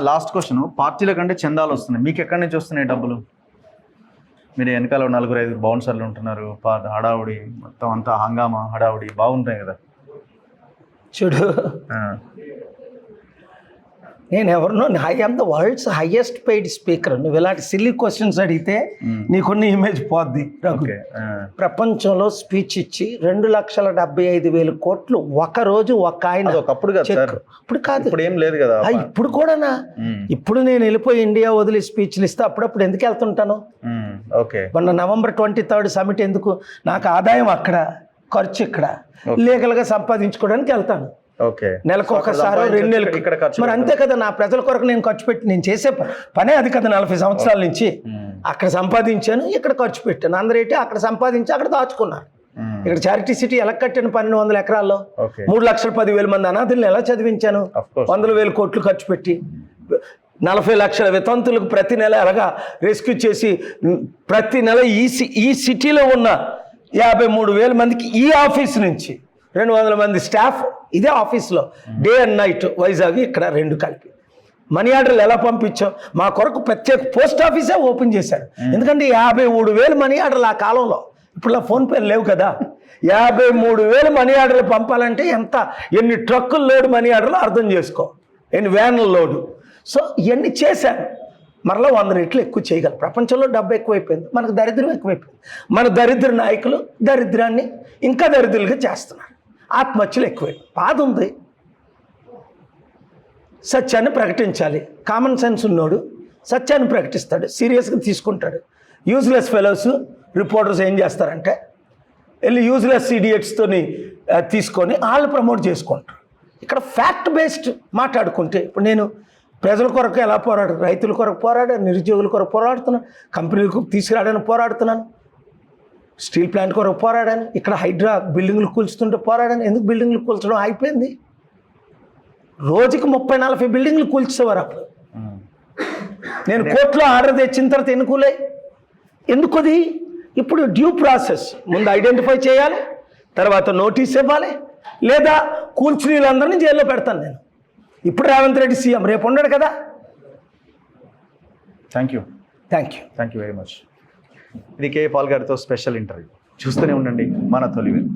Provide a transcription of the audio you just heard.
Last question, పార్టీల కంటే చందాలు వస్తున్నాయి, మీకు ఎక్కడి నుంచి వస్తున్నాయి డబ్బులు? మీరు వెనకాల 4-5 బౌన్సర్లు ఉంటున్నారు, హడావుడి మొత్తం అంతా హంగామా హడావుడి బాగుంటాయి కదా. చూడు, నేను ఎవరినో I am the world's highest paid speaker. నువ్వు ఇలాంటి సిల్లీ క్వశ్చన్స్ అడిగితే నీకున్న ఇమేజ్ పోద్ది. ప్రపంచంలో స్పీచ్ ఇచ్చి 2,75,000 కోట్లు ఒకరోజు ఒక ఆయన. ఒకప్పుడు ఇప్పుడు కాదు, ఇప్పుడు ఏం లేదు కదా. ఇప్పుడు కూడానా? ఇప్పుడు నేను వెళ్ళిపోయి ఇండియా వదిలి స్పీచ్లు ఇస్తే అప్పుడప్పుడు ఎందుకు వెళ్తుంటాను? మొన్న November 23rd సమిట్ ఎందుకు? నాకు ఆదాయం అక్కడ, ఖర్చు ఇక్కడ. లీగల్గా సంపాదించుకోవడానికి వెళ్తాను. నెలకు ఒకసారి 2 నెలలకు. మరి అంతే కదా, నా ప్రజల కొరకు నేను ఖర్చు పెట్టి నేను చేసే పనే అది కదా. 40 సంవత్సరాల నుంచి అక్కడ సంపాదించాను, ఇక్కడ ఖర్చు పెట్టాను. అందరేంటి అక్కడ సంపాదించి అక్కడ దాచుకున్నారు. ఇక్కడ చారిటీ సిటీ ఎలా కట్టాను? 1,200 ఎకరాల్లో 3,10,000 మంది అనాథుల్ని ఎలా చదివించాను? 100,000 కోట్లు ఖర్చు పెట్టి 40 లక్షల వితంతులకు ప్రతి నెల ఎలాగా రెస్క్యూ చేసి ప్రతి నెల ఈ సిటీలో ఉన్న 53,000 మందికి ఈ ఆఫీస్ నుంచి 200 మంది స్టాఫ్ ఇదే ఆఫీస్లో డే అండ్ నైట్. వైజాగ్ ఇక్కడ 2 కలిపి మనీ ఆర్డర్లు ఎలా పంపించాం? మా కొరకు ప్రత్యేక పోస్ట్ ఆఫీసే ఓపెన్ చేశారు. ఎందుకంటే 53,000 మనీ ఆర్డర్లు ఆ కాలంలో. ఇప్పుడు ఫోన్పేలు లేవు కదా. 53,000 మనీ ఆర్డర్లు పంపాలంటే ఎన్ని ట్రక్కుల లోడ్ మనీ ఆర్డర్లు అర్థం చేసుకో, ఎన్ని వ్యాన్ల లోడు. సో ఇవన్నీ చేశాను. మరలా 100 రెట్లు ఎక్కువ చేయగలరు. ప్రపంచంలో డబ్బు ఎక్కువైపోయింది, మనకు దరిద్రం ఎక్కువైపోయింది. మన దరిద్ర నాయకులు దరిద్రాన్ని ఇంకా దరిద్రులుగా చేస్తున్నారు. ఆత్మహత్యలు ఎక్కువైపోయింది. బాధ ఉంది. సత్యాన్ని ప్రకటించాలి. కామన్ సెన్స్ ఉన్నోడు సత్యాన్ని ప్రకటిస్తాడు, సీరియస్గా తీసుకుంటాడు. యూజ్లెస్ ఫెలోస్ రిపోర్టర్స్ ఏం చేస్తారంటే వెళ్ళి యూజ్లెస్ ఇడియట్స్తో తీసుకొని వాళ్ళు ప్రమోట్ చేసుకుంటారు. ఇక్కడ ఫ్యాక్ట్ బేస్డ్ మాట్లాడుకుంటే, ఇప్పుడు నేను ప్రజల కొరకు ఎలా పోరాడు, రైతుల కొరకు పోరాడాను, నిరుద్యోగుల కొరకు పోరాడుతున్నాను, కంపెనీలకు తీసుకురావడానికి పోరాడుతున్నాను, స్టీల్ ప్లాంట్ కొరకు పోరాడాను, ఇక్కడ హైడ్రా బిల్డింగ్లు కూల్చుతుంటే పోరాడాను. ఎందుకు బిల్డింగ్లు కూల్చడం అయిపోయింది? రోజుకి 30-40 బిల్డింగ్లు కూల్చేవారు అప్పుడు. నేను కోర్టులో ఆర్డర్ తెచ్చిన తర్వాత ఎన్నుకోలే. ఎందుకు అది? ఇప్పుడు డ్యూ ప్రాసెస్. ముందు ఐడెంటిఫై చేయాలి, తర్వాత నోటీస్ ఇవ్వాలి, లేదా కూల్చిన వీళ్ళందరినీ జైల్లో పెడతాను నేను. ఇప్పుడు రేవంత్ రెడ్డి సీఎం, రేపు ఉండడు కదా. Thank you very much. ఇది కే పాల్ గారితో స్పెషల్ ఇంటర్వ్యూ. చూస్తూనే ఉండండి మన తొలి వెలుగు.